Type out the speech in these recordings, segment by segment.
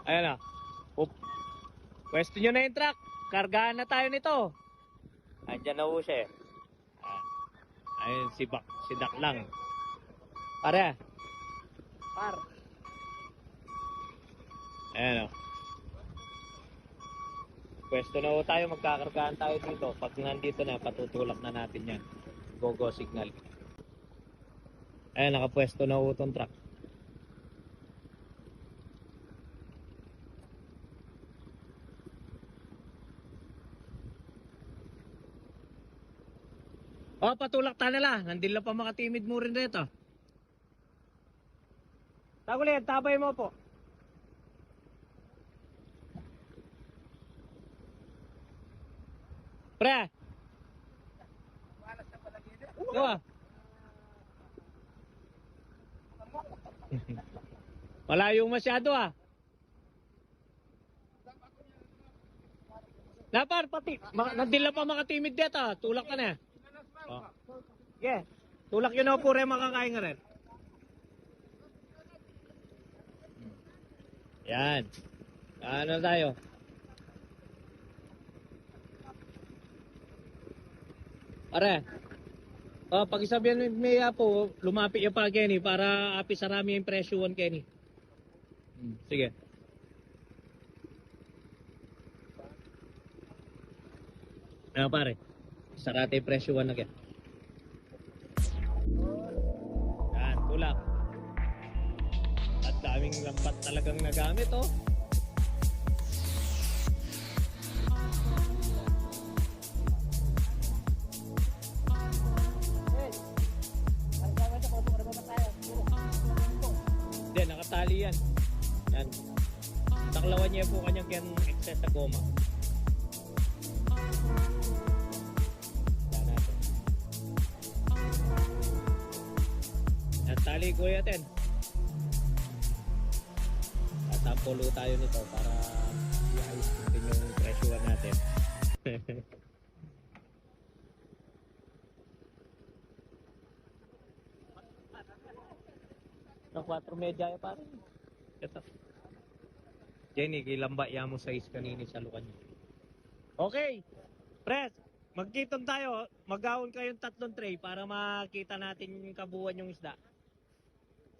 Ayan o. Pwesto nyo na yung truck. Kargahan na tayo nito. Andyan na ho siya eh. Ayun, si Dak lang. Pare. Par. Ayan o. Pwesto na ho tayo. Magkakargahan tayo dito. Pag nandito na, patutulak na natin yan. Go-go signal. Ayan, nakapwesto na ho itong truck. Oh, patulak ta na lang. Nandila pa makatimid mo rin dito. Tagulit, tabay mo po. Pre. Diba? Malayo masyado ah. Napar, pati. Nandila pa makatimid dito. Tulak ka na. Oh. Yeah. Tulak yun ako pure makakain nga rin. Yan. Ano tayo? Pare. Oh, pag isabihan may po, lumapit yung pa Kenny para api sarami yung presyon Kenny. Sige. Ano pare? Sarate yung presyon na kaya. Yan, tulak. At daming lampat talagang nagamit oh. Hindi, nakatali yan. Yan. Taklawan niya po kanyang excess sa goma. Yan natin. Yan, tali kuya ten. Tatampulo tayo nito para i-ayos din yung presyoan natin. Ng 4 medya pa rin. Ito. Jenny, kilamba mo size kanini sa lukan niyo. Okay. Pres, magkitong tayo. Mag-awon kayong 3 tray para makita natin yung kabuuan yung isda.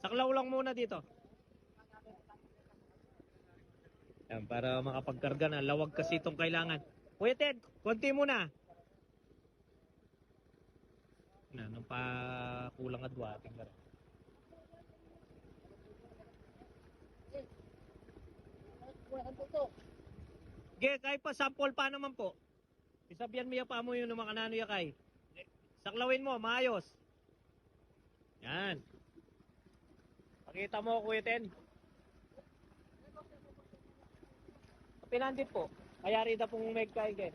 Saklaw lang muna dito. Yan, para makapagkarga na. Lawag kasi itong kailangan. Kuya Ted, konti muna. Nang pa kulang adwa. Tingnan. Okay, kay pa sample pa naman po. Isabihan mo ya pa mo yun ng mga nano ya kay. Saklawin mo, maayos. Yan. Pakita mo Kuya Ten. Pinandit po. Kaya rita pong meg kay kay.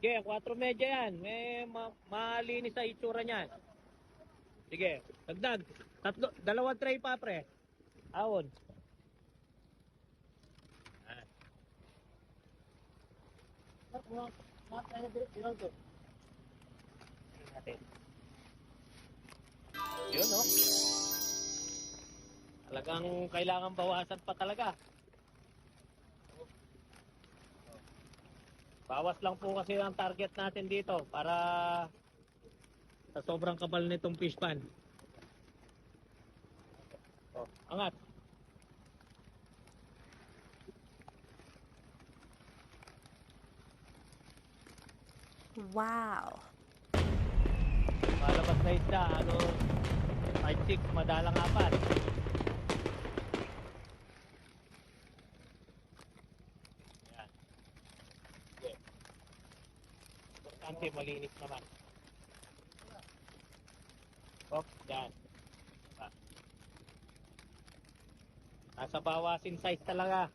Okay, 4 medya yan. May malinis sa itsura niyan. Sige, dagdag. 2 tray pa pre. Awon. Yun no. Talagang kailangan bawasan pa talaga. Bawas lang po kasi ang target natin dito para sa sobrang kapal nitong fish pan. Oh, angat. Wow. Malabas na isda, 5-6, madalang 4. Yan. Okay. Importante, malinis naman. Oh, yan. Nasa bawasin size talaga.